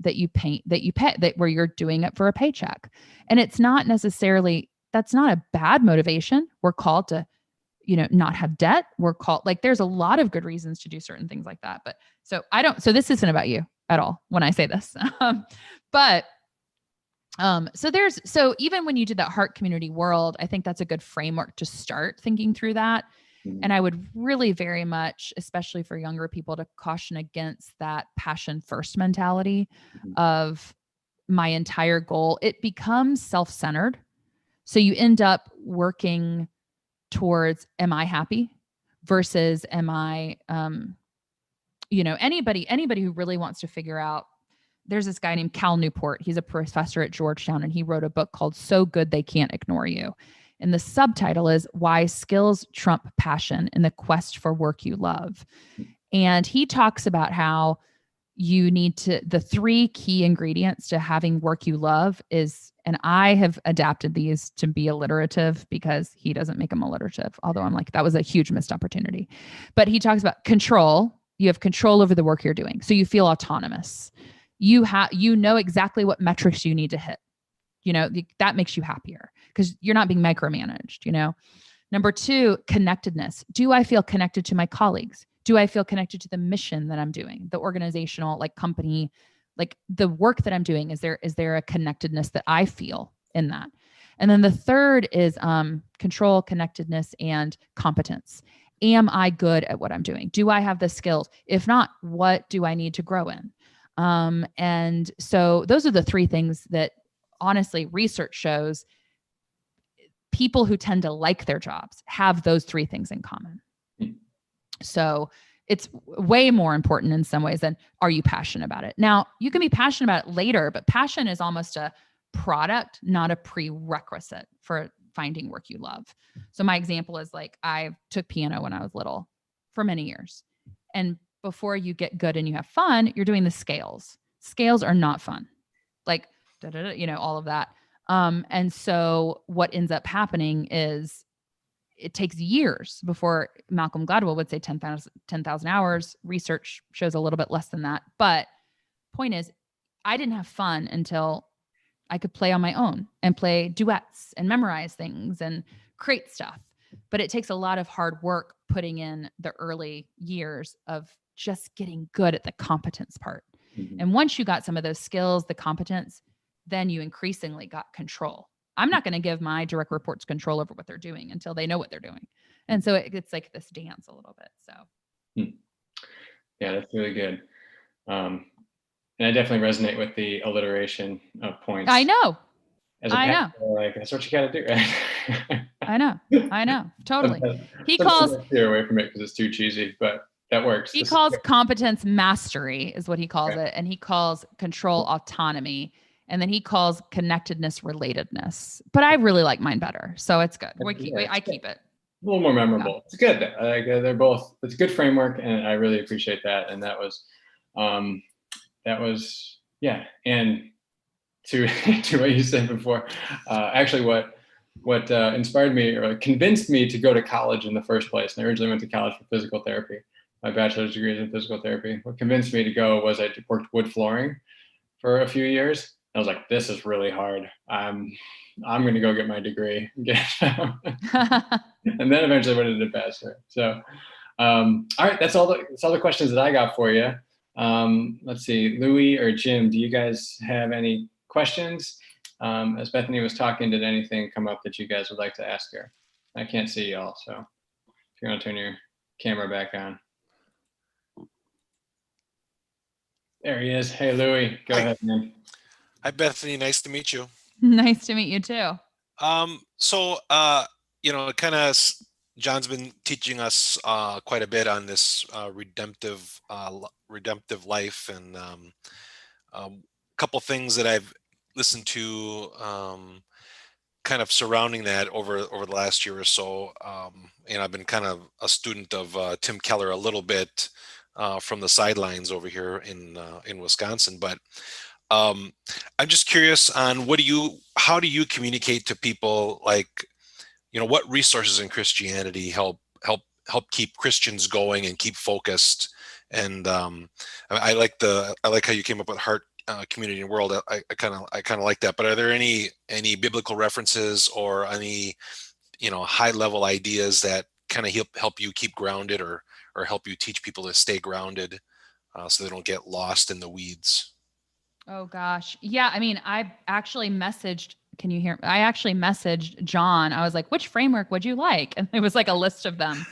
[SPEAKER 3] that you paint, that you pay, that where you're doing it for a paycheck. And it's not necessarily, that's not a bad motivation. We're called to, not have debt. We're called, like, there's a lot of good reasons to do certain things like that. But so this isn't about you at all when I say this. So even when you did that heart community world, I think that's a good framework to start thinking through that. And I would really very much, especially for younger people, to caution against that passion first mentality of my entire goal. It becomes self-centered. So you end up working towards, am I happy versus am I, anybody who really wants to figure out, there's this guy named Cal Newport. He's a professor at Georgetown, and he wrote a book called So Good They Can't Ignore You. And the subtitle is Why Skills Trump Passion in the Quest for Work You Love. And he talks about how you need the 3 key ingredients to having work you love is, and I have adapted these to be alliterative because he doesn't make them alliterative, although I'm like, that was a huge missed opportunity. But he talks about control. You have control over the work you're doing. So you feel autonomous. You know exactly what metrics you need to hit. That makes you happier because you're not being micromanaged. Number 2, connectedness. Do I feel connected to my colleagues? Do I feel connected to the mission that I'm doing, the organizational, like, company, like the work that I'm doing? Is there a connectedness that I feel in that? And then the third is control, connectedness, and competence. Am I good at what I'm doing? Do I have the skills? If not, what do I need to grow in? And so those are the 3 things that, honestly, research shows people who tend to like their jobs have those 3 things in common. So it's way more important in some ways than, are you passionate about it? Now, you can be passionate about it later, but passion is almost a product, not a prerequisite for finding work you love. So my example is, like, I took piano when I was little for many years. And before you get good and you have fun, you're doing the scales. Scales are not fun. Like, all of that. And so what ends up happening is it takes years before, Malcolm Gladwell would say 10,000 hours. Research shows a little bit less than that. But point is, I didn't have fun until I could play on my own and play duets and memorize things and create stuff. But it takes a lot of hard work putting in the early years of just getting good at the competence part. And once you got some of those skills, the competence, then you increasingly got control. I'm not going to give my direct reports control over what they're doing until they know what they're doing. And so it's like this dance a little bit. So.
[SPEAKER 1] Yeah, that's really good. And I definitely resonate with the alliteration of points.
[SPEAKER 3] I know.
[SPEAKER 1] Like, that's what you got to do, right?
[SPEAKER 3] I know. Totally. He
[SPEAKER 1] calls steer away from it because it's too cheesy, but that works.
[SPEAKER 3] He calls competence mastery is what he calls it. And he calls control autonomy. And then he calls connectedness relatedness. But I really like mine better. So it's good. I keep it.
[SPEAKER 1] A little more memorable. Yeah. It's good. They're both, it's a good framework, and I really appreciate that. And that was, yeah. And to what you said before, actually what inspired me or convinced me to go to college in the first place. And I originally went to college for physical therapy. My bachelor's degree is in physical therapy. What convinced me to go was I worked wood flooring for a few years. I was like, this is really hard. I'm going to go get my degree. And then eventually went into bachelor. So, all right, that's all the questions that I got for you. Let's see, Louis or Jim, do you guys have any questions? As Bethany was talking, did anything come up that you guys would like to ask her? I can't see y'all, so if you want to turn your camera back on. There he is. Hey, Louis, go ahead, man.
[SPEAKER 4] Hi, Bethany. Nice to meet you.
[SPEAKER 3] Nice to meet you too.
[SPEAKER 4] John's been teaching us quite a bit on this redemptive life, and a couple things that I've listened to kind of surrounding that over the last year or so. And I've been kind of a student of Tim Keller a little bit from the sidelines over here in Wisconsin, but I'm just curious on how do you communicate to people, like, what resources in Christianity help keep Christians going and keep focused? And I like how you came up with heart community and world. I kind of like that. But are there any biblical references or any high level ideas that kind of help you keep grounded or help you teach people to stay grounded so they don't get lost in the weeds?
[SPEAKER 3] Oh gosh. Yeah. I mean, I actually messaged, can you hear? I actually messaged John. I was like, which framework would you like? And it was like a list of them.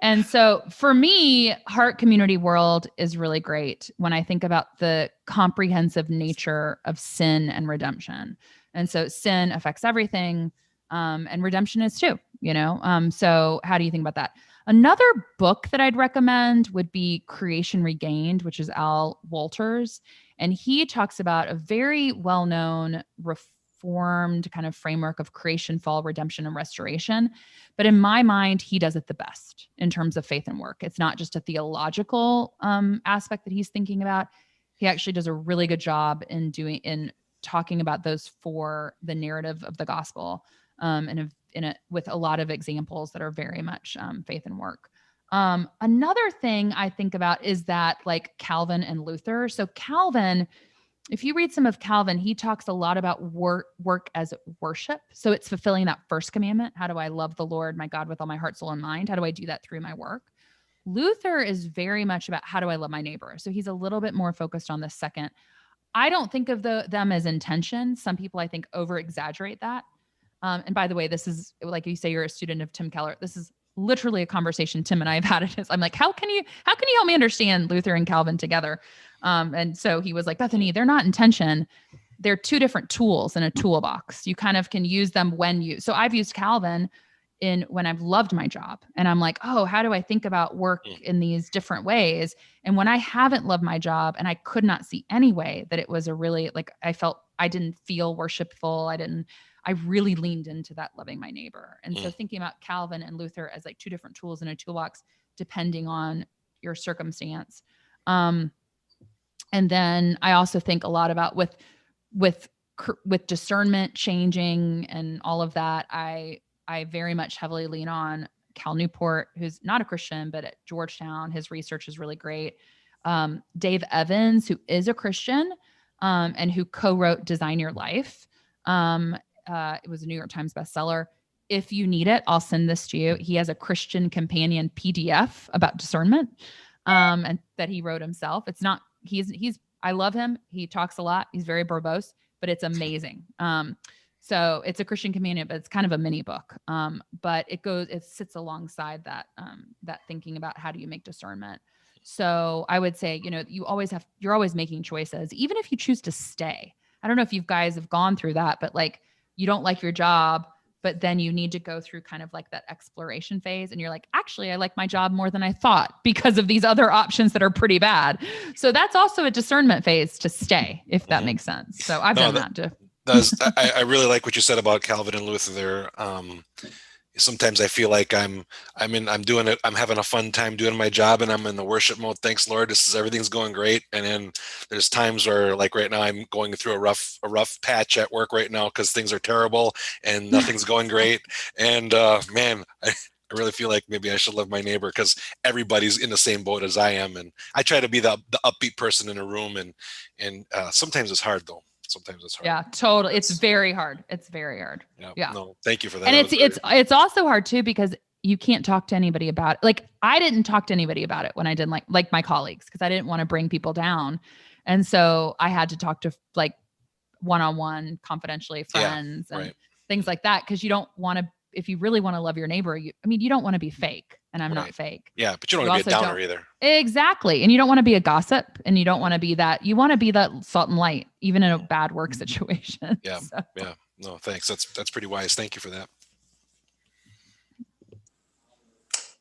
[SPEAKER 3] And so for me, Heart Community World is really great when I think about the comprehensive nature of sin and redemption. And so sin affects everything, and redemption is too, so how do you think about that? Another book that I'd recommend would be Creation Regained, which is Al Wolters. And he talks about a very well-known reformed kind of framework of creation, fall, redemption, and restoration. But in my mind, he does it the best in terms of faith and work. It's not just a theological aspect that he's thinking about. He actually does a really good job in talking about those for the narrative of the gospel, with a lot of examples that are very much faith and work. Another thing I think about is that like Calvin and Luther. So Calvin, if you read some of Calvin, he talks a lot about work as worship. So it's fulfilling that first commandment. How do I love the Lord, my God, with all my heart, soul, and mind? How do I do that through my work? Luther is very much about how do I love my neighbor? So he's a little bit more focused on the second. I don't think of them as intention. Some people, I think, over exaggerate that. And by the way, this is like you say, you're a student of Tim Keller. This is literally a conversation Tim and I have had. I'm like, how can you help me understand Luther and Calvin together? And so he was like, Bethany, they're not intention. They're two different tools in a toolbox. You kind of can use them so I've used Calvin when I've loved my job and I'm like, oh, how do I think about work in these different ways? And when I haven't loved my job and I could not see any way that it was a really, like, I didn't feel worshipful. I really leaned into that loving my neighbor. And so thinking about Calvin and Luther as like two different tools in a toolbox, depending on your circumstance. And then I also think a lot about with discernment changing and all of that. I very much heavily lean on Cal Newport, who's not a Christian, but at Georgetown, his research is really great. Dave Evans, who is a Christian, and who co-wrote Design Your Life. It was a New York Times bestseller. If you need it, I'll send this to you. He has a Christian companion PDF about discernment, and that he wrote himself. It's not, I love him. He talks a lot. He's very verbose, but it's amazing. So it's a Christian companion, but it's kind of a mini book. But it sits alongside that thinking about how do you make discernment. So I would say, you're always making choices, even if you choose to stay. I don't know if you guys have gone through that, but like, you don't like your job, but then you need to go through kind of like that exploration phase. And you're like, actually, I like my job more than I thought because of these other options that are pretty bad. So that's also a discernment phase to stay, if that makes sense. So I've done that too.
[SPEAKER 4] I really like what you said about Calvin and Luther there. Sometimes I feel like I'm doing it. I'm having a fun time doing my job and I'm in the worship mode. Thanks, Lord. Everything's going great. And then there's times where like right now I'm going through a rough patch at work right now because things are terrible and nothing's going great. And man, I really feel like maybe I should love my neighbor because everybody's in the same boat as I am. And I try to be the upbeat person in a room. And sometimes it's hard though. Sometimes it's hard.
[SPEAKER 3] Yeah, totally. It's very hard. It's very hard. Yeah.
[SPEAKER 4] No, thank you for that.
[SPEAKER 3] And it's also hard too, because you can't talk to anybody about it. Like I didn't talk to anybody about it when I didn't like my colleagues, because I didn't want to bring people down. And so I had to talk to like one-on-one, confidentially, friends and things like that. Cause you don't want to, if you really want to love your neighbor, you don't want to be fake, and I'm not fake.
[SPEAKER 4] Yeah. But you don't want to be a downer either.
[SPEAKER 3] Exactly. And you don't want to be a gossip, and you don't want to be that. You want to be that salt and light, even in a bad work situation.
[SPEAKER 4] Yeah. So. Yeah. No, thanks. That's pretty wise. Thank you for that.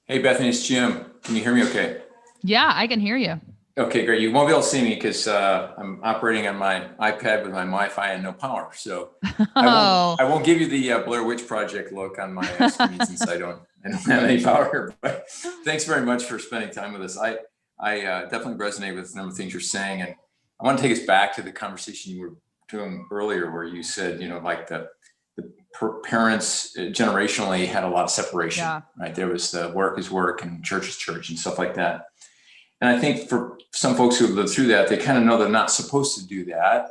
[SPEAKER 5] Hey, Bethany, it's Jim. Can you hear me okay?
[SPEAKER 3] Yeah, I can hear you.
[SPEAKER 5] Okay, great. You won't be able to see me because I'm operating on my iPad with my Wi-Fi and no power. So I won't give you the Blair Witch Project look on my screen since I don't have any power. But thanks very much for spending time with us. I definitely resonate with a number of things you're saying. And I want to take us back to the conversation you were doing earlier where you said, like the parents generationally had a lot of separation, right? There was the work is work and church is church and stuff like that. And I think for some folks who have lived through that, they kind of know they're not supposed to do that.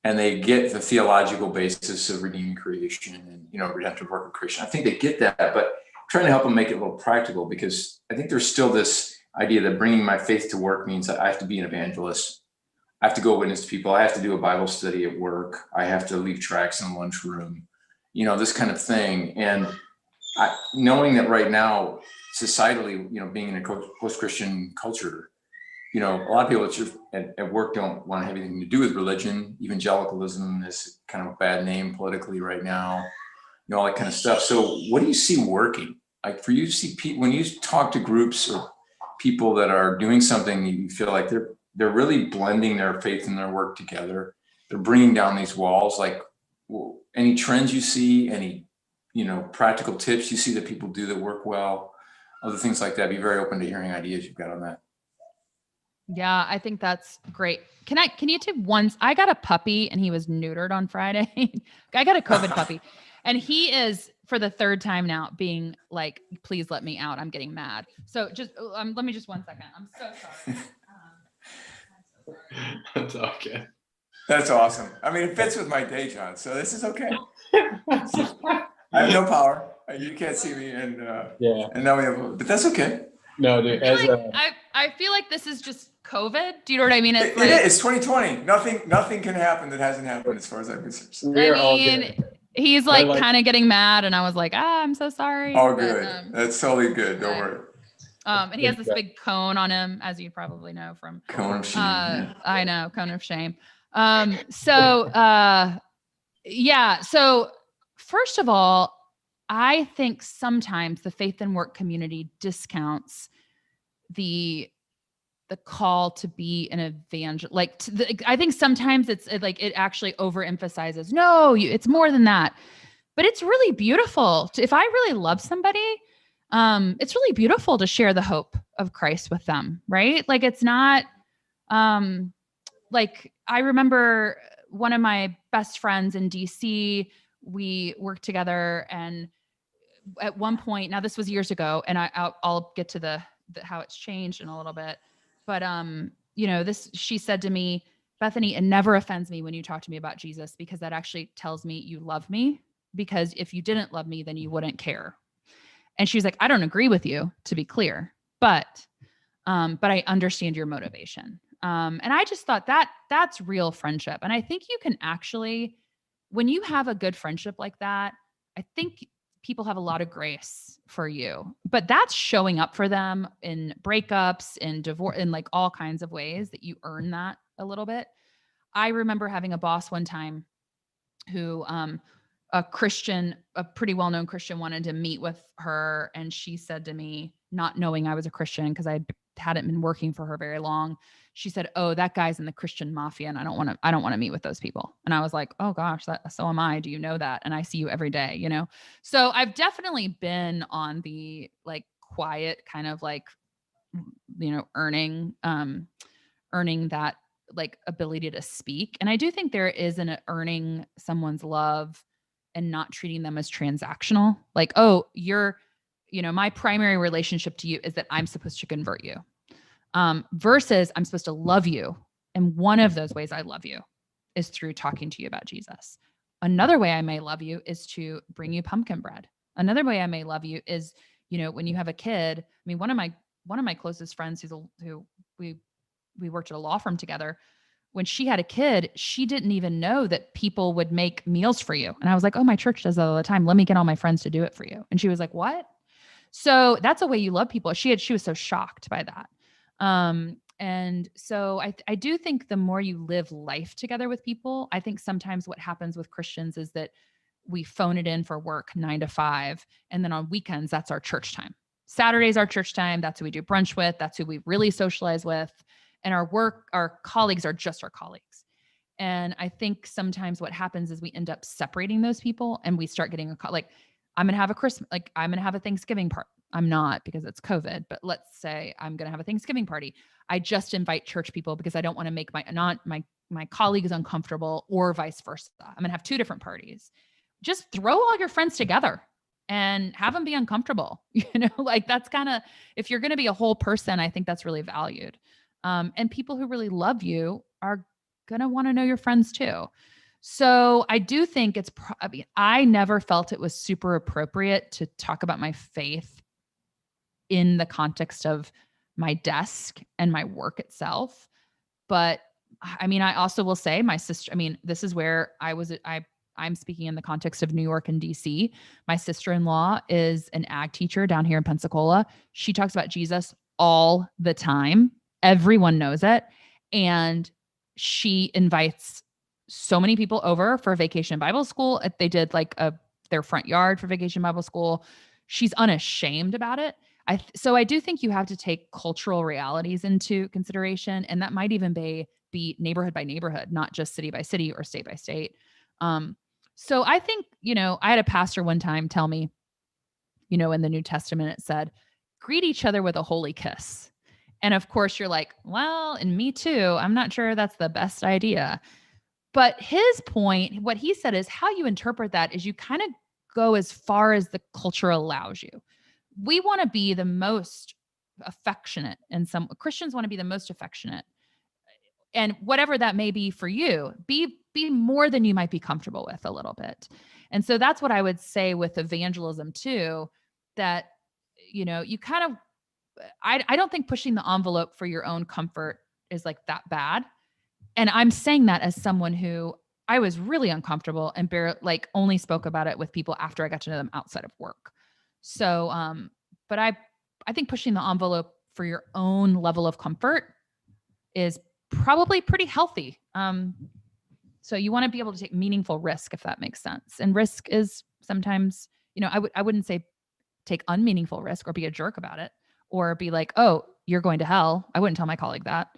[SPEAKER 5] And they get the theological basis of redeeming creation and, redemptive work of creation. I think they get that, but I'm trying to help them make it a little practical, because I think there's still this idea that bringing my faith to work means that I have to be an evangelist. I have to go witness to people. I have to do a Bible study at work. I have to leave tracts in the lunchroom, this kind of thing. And knowing that right now, societally, being in a post-Christian culture, a lot of people at work don't want to have anything to do with religion. Evangelicalism is kind of a bad name politically right now, all that kind of stuff. So what do you see working? Like for you to see people, when you talk to groups or people that are doing something, you feel like they're really blending their faith and their work together. They're bringing down these walls. Like any trends you see, any, practical tips you see that people do that work well, other things like that. Be very open to hearing ideas you've got on that.
[SPEAKER 3] Yeah, I think that's great. Can you take one? I got a puppy and he was neutered on Friday. I got a COVID puppy and he is, for the third time now, being like, please let me out. I'm getting mad. So just, let me just 1 second. I'm so sorry.
[SPEAKER 1] That's okay.
[SPEAKER 5] That's awesome. I mean, it fits with my day, John. So this is okay. I have no power. You can't see me. And and now we have, but that's okay.
[SPEAKER 1] No, dude.
[SPEAKER 3] I feel like this is just COVID. Do you know what I mean?
[SPEAKER 5] It's 2020. Nothing can happen that hasn't happened as far as I'm concerned.
[SPEAKER 3] He's like kind of getting mad, and I was like, I'm so sorry.
[SPEAKER 5] Oh, good. That's totally good. Don't worry.
[SPEAKER 3] And he has this big cone on him, as you probably know from
[SPEAKER 5] Cone of Shame.
[SPEAKER 3] I know, cone of shame. So first of all, I think sometimes the faith and work community discounts the call to be an evangelist. I think sometimes it's like it actually overemphasizes. No, it's more than that. But it's really beautiful. If I really love somebody, it's really beautiful to share the hope of Christ with them, right? Like it's not. Like I remember one of my best friends in DC. We worked together, and at one point, now this was years ago, and I'll get to the how it's changed in a little bit. But, she said to me, Bethany, it never offends me when you talk to me about Jesus, because that actually tells me you love me, because if you didn't love me, then you wouldn't care. And she was like, I don't agree with you, to be clear, but I understand your motivation. And I just thought that's real friendship. And I think you can actually, when you have a good friendship like that, I think people have a lot of grace for you, but that's showing up for them in breakups, in divorce, in like all kinds of ways that you earn that a little bit. I remember having a boss one time who, a Christian, a pretty well-known Christian, wanted to meet with her. And she said to me, not knowing I was a Christian, because I hadn't been working for her very long, she said, oh, that guy's in the Christian mafia, and I don't want to meet with those people. And I was like, oh gosh, so am I. Do you know that? And I see you every day, So I've definitely been on the like quiet kind of like, earning that like ability to speak. And I do think there is an earning someone's love and not treating them as transactional. Like, oh, my primary relationship to you is that I'm supposed to convert you. Versus I'm supposed to love you. And one of those ways I love you is through talking to you about Jesus. Another way I may love you is to bring you pumpkin bread. Another way I may love you is, when you have a kid. I mean, one of my closest friends who we worked at a law firm together, when she had a kid, she didn't even know that people would make meals for you. And I was like, oh, my church does that all the time. Let me get all my friends to do it for you. And she was like, what? So that's a way you love people. She was so shocked by that. And so I do think the more you live life together with people, I think sometimes what happens with Christians is that we phone it in for work 9 to 5. And then on weekends, that's our church time. Saturday's our church time. That's who we do brunch with. That's who we really socialize with. And our colleagues are just our colleagues. And I think sometimes what happens is we end up separating those people, and we start getting I'm going to have I'm going to have a Thanksgiving party. I'm not, because it's COVID, but let's say I'm going to have a Thanksgiving party. I just invite church people because I don't want to make my colleagues uncomfortable, or vice versa. I'm going to have 2 different parties. Just throw all your friends together and have them be uncomfortable. You know, like that's kind of, if you're going to be a whole person, I think that's really valued. And people who really love you are going to want to know your friends too. So I do think I mean, I never felt it was super appropriate to talk about my faith in the context of my desk and my work itself. But I mean, I also will say my sister, I mean, this is where I'm speaking in the context of New York and DC. My sister-in-law is an ag teacher down here in Pensacola. She talks about Jesus all the time. Everyone knows it. And she invites so many people over for vacation Bible school. They did like their front yard for vacation Bible school. She's unashamed about it. So I do think you have to take cultural realities into consideration. And that might even be neighborhood by neighborhood, not just city by city or state by state. So I think, you know, I had a pastor one time tell me, you know, in the New Testament, it said, greet each other with a holy kiss. And of course you're like, well, and me too, I'm not sure that's the best idea. But his point, what he said is how you interpret that is you kind of go as far as the culture allows you. We want to be the most affectionate, and some Christians want to be the most affectionate. And whatever that may be for you, be more than you might be comfortable with a little bit. And so that's what I would say with evangelism too, that, you know, you kind of, I don't think pushing the envelope for your own comfort is like that bad. And I'm saying that as someone who I was really uncomfortable and like only spoke about it with people after I got to know them outside of work. So, but I think pushing the envelope for your own level of comfort is probably pretty healthy. So you want to be able to take meaningful risk, if that makes sense. And risk is sometimes, you know, I wouldn't say take unmeaningful risk or be a jerk about it or be like, oh, you're going to hell. I wouldn't tell my colleague that.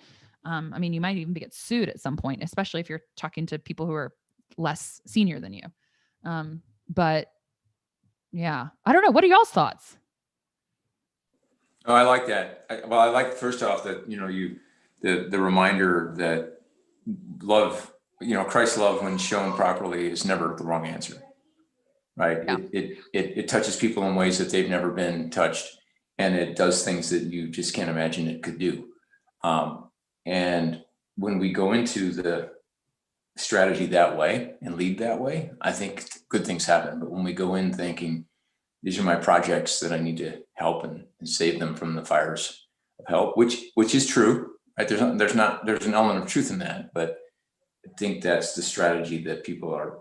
[SPEAKER 3] I mean, you might even get sued at some point, especially if you're talking to people who are less senior than you. But yeah, I don't know. What are y'all's thoughts?
[SPEAKER 5] Oh, I like that. I like first off that, you know, the reminder that love, you know, Christ's love when shown properly is never the wrong answer, right? Yeah. It touches people in ways that they've never been touched, and it does things that you just can't imagine it could do. And when we go into the strategy that way and lead that way, I think good things happen. But when we go in thinking, these are my projects that I need to help and save them from the fires of hell, which is true, right? There's an element of truth in that, but I think that's the strategy that people are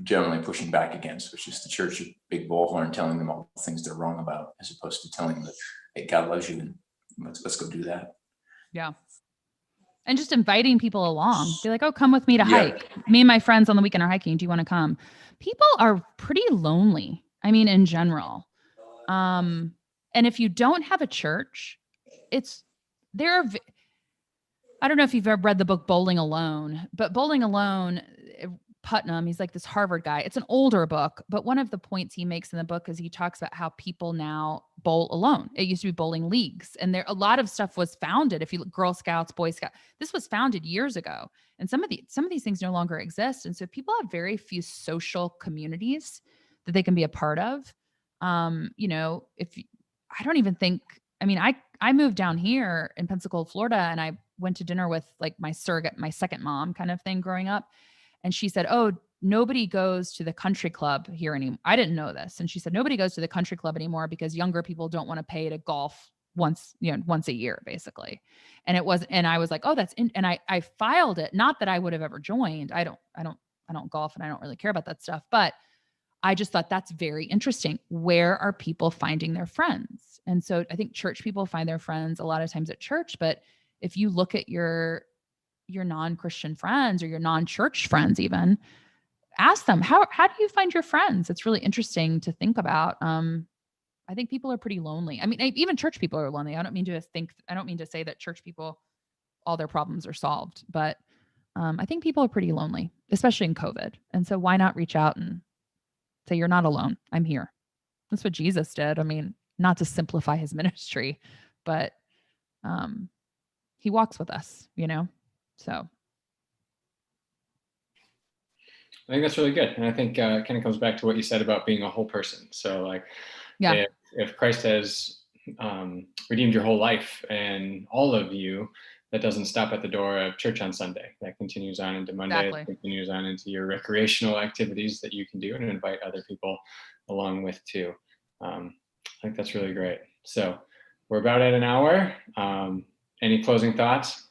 [SPEAKER 5] generally pushing back against, which is the church a big bullhorn telling them all the things they're wrong about, as opposed to telling them that, hey, God loves you and let's go do that.
[SPEAKER 3] Yeah. And just inviting people along. Be like, oh, come with me to hike. Me and my friends on the weekend are hiking. Do you want to come? People are pretty lonely. I mean, in general. And if you don't have a church, I don't know if you've ever read the book Bowling Alone, but Bowling Alone, Putnam, he's like this Harvard guy. It's an older book, but one of the points he makes in the book is he talks about how people now bowl alone. It used to be bowling leagues, and a lot of stuff was founded. If you look, Girl Scouts, Boy Scouts, this was founded years ago, and some of these things no longer exist. And so people have very few social communities that they can be a part of. You know, I don't even think, I mean, I moved down here in Pensacola, Florida, and I went to dinner with like my second mom kind of thing growing up. And she said, oh, nobody goes to the country club here anymore. I didn't know this. And she said, nobody goes to the country club anymore because younger people don't want to pay to golf once a year, basically. And I was like, oh, and I filed it. Not that I would have ever joined. I don't golf and I don't really care about that stuff, but I just thought that's very interesting. Where are people finding their friends? And so I think church people find their friends a lot of times at church, but if you look at your non-Christian friends or your non-church friends, even ask them, how do you find your friends? It's really interesting to think about. I think people are pretty lonely. I mean, even church people are lonely. I don't mean to say that church people, all their problems are solved, but I think people are pretty lonely, especially in COVID. And so why not reach out and say, you're not alone. I'm here. That's what Jesus did. I mean, not to simplify his ministry, but he walks with us, you know? So.
[SPEAKER 1] I think that's really good. And I think it kind of comes back to what you said about being a whole person. So like, if Christ has redeemed your whole life and all of you, that doesn't stop at the door of church on Sunday. That continues on into Monday. It continues on into your recreational activities that you can do and invite other people along with too. I think that's really great. So we're about at an hour. Any closing thoughts?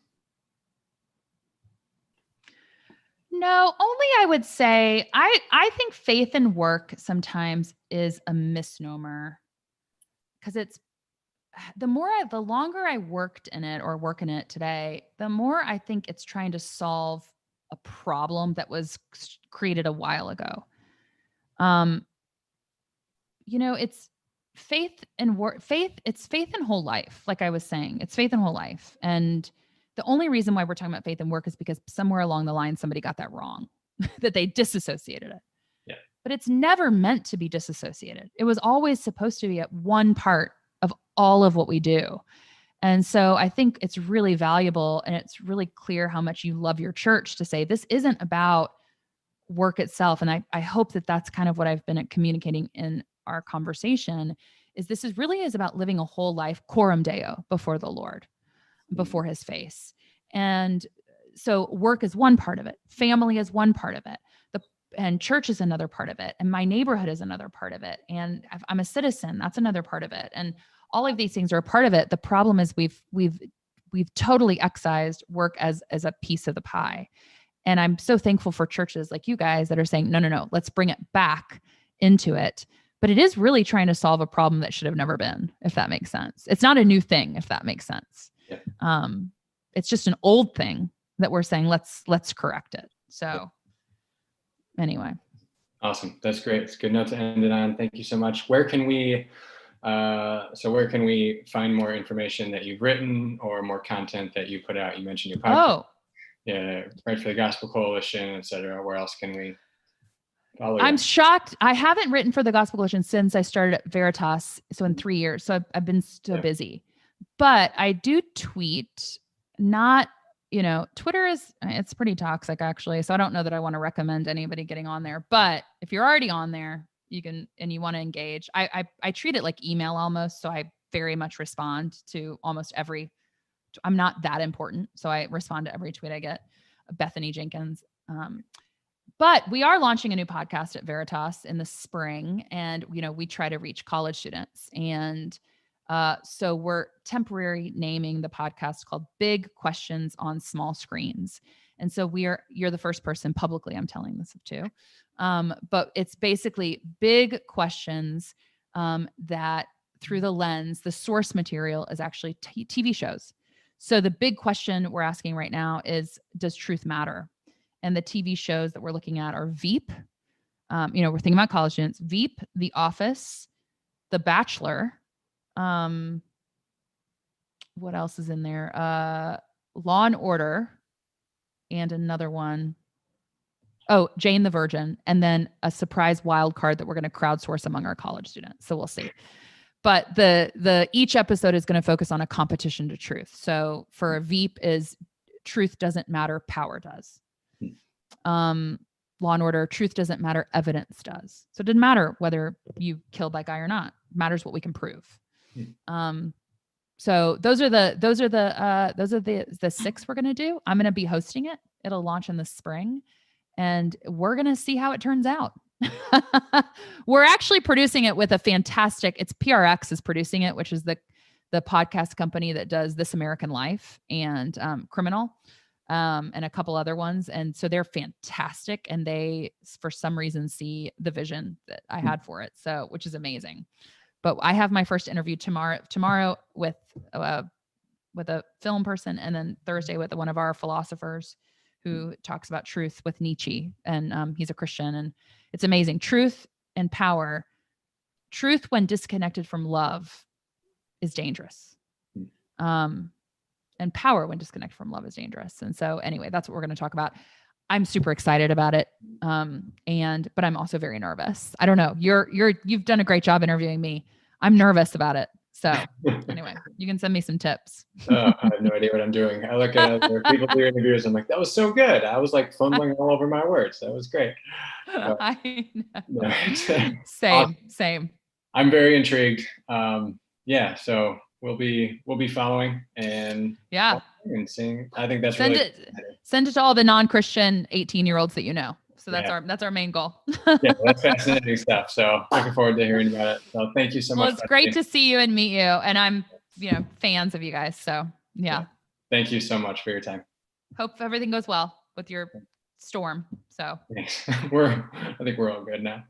[SPEAKER 3] No, only I would say I think faith and work sometimes is a misnomer, because it's the longer I worked in it or work in it today, the more I think it's trying to solve a problem that was created a while ago. It's faith and work, it's faith and whole life. Like I was saying, it's faith and whole life. And the only reason why we're talking about faith and work is because somewhere along the line, somebody got that wrong, that they disassociated it.
[SPEAKER 1] Yeah.
[SPEAKER 3] But it's never meant to be disassociated. It was always supposed to be at one part of all of what we do. And so I think it's really valuable, and it's really clear how much you love your church to say this isn't about work itself. And I hope that that's kind of what I've been communicating in our conversation, is this is about living a whole life coram Deo before the Lord, before his face. And so work is one part of it. Family is one part of it. And church is another part of it. And my neighborhood is another part of it. And I'm a citizen, that's another part of it. And all of these things are a part of it. The problem is we've totally excised work as a piece of the pie. And I'm so thankful for churches like you guys that are saying, no, let's bring it back into it. But it is really trying to solve a problem that should have never been, if that makes sense. It's not a new thing, if that makes sense.
[SPEAKER 1] Yeah.
[SPEAKER 3] It's just an old thing that we're saying, let's correct it. So anyway.
[SPEAKER 1] Awesome. That's great. It's a good note to end it on. Thank you so much. Where can we find more information that you've written or more content that you put out? You mentioned your podcast. Yeah, Right for the Gospel Coalition, et cetera. Where else can we follow you?
[SPEAKER 3] I'm shocked. I haven't written for the Gospel Coalition since I started at Veritas. So in 3 years. So I've been so busy. But I do tweet, not, Twitter it's pretty toxic actually. So I don't know that I want to recommend anybody getting on there. But if you're already on there, you can, and you want to engage. I treat it like email almost. So I very much respond to almost every, I'm not that important. So I respond to every tweet I get. Bethany Jenkins. But we are launching a new podcast at Veritas in the spring. And, we try to reach college students. And so we're temporary naming the podcast called Big Questions on Small Screens. And so you're the first person publicly I'm telling this to. But it's basically big questions that through the lens, the source material is actually TV shows. So the big question we're asking right now is, does truth matter? And the TV shows that we're looking at are Veep. We're thinking about college students. Veep, The Office, The Bachelor. What else is in there? Law and Order, and another one. Oh, Jane the Virgin, and then a surprise wild card that we're going to crowdsource among our college students. So we'll see. But the each episode is going to focus on a competition to truth. So for a Veep is truth doesn't matter, power does. Law and Order, truth doesn't matter, evidence does. So it doesn't matter whether you killed that guy or not. It matters what we can prove. So those are the 6 we're going to do. I'm going to be hosting it. It'll launch in the spring, and we're going to see how it turns out. We're actually producing it with it's PRX is producing it, which is the podcast company that does This American Life and Criminal, and a couple other ones. And so they're fantastic. And they, for some reason, see the vision that I had for it. So, which is amazing. But I have my first interview tomorrow with a film person, and then Thursday with one of our philosophers who talks about truth with Nietzsche. And he's a Christian, and it's amazing. Truth and power. Truth, when disconnected from love, is dangerous. And power, when disconnected from love, is dangerous. And so anyway, that's what we're going to talk about. I'm super excited about it. But I'm also very nervous. I don't know. You've done a great job interviewing me. I'm nervous about it. So anyway, you can send me some tips.
[SPEAKER 1] I have no idea what I'm doing. I look at other people do interviews. I'm like, that was so good. I was like fumbling all over my words. That was great.
[SPEAKER 3] I know.
[SPEAKER 1] No.
[SPEAKER 3] Same.
[SPEAKER 1] I'm very intrigued. Yeah, so we'll be following and seeing. I think that's
[SPEAKER 3] send it to all the non-Christian 18-year-olds that you know. So that's our main goal.
[SPEAKER 1] Yeah, that's fascinating stuff. So looking forward to hearing about it. So thank you so much.
[SPEAKER 3] Well, it's great to see you and meet you. And I'm, fans of you guys. So yeah.
[SPEAKER 1] Thank you so much for your time.
[SPEAKER 3] Hope everything goes well with your storm. So
[SPEAKER 1] thanks. I think we're all good now.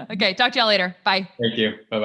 [SPEAKER 3] Okay. Talk to y'all later. Bye.
[SPEAKER 1] Thank you. Bye-bye.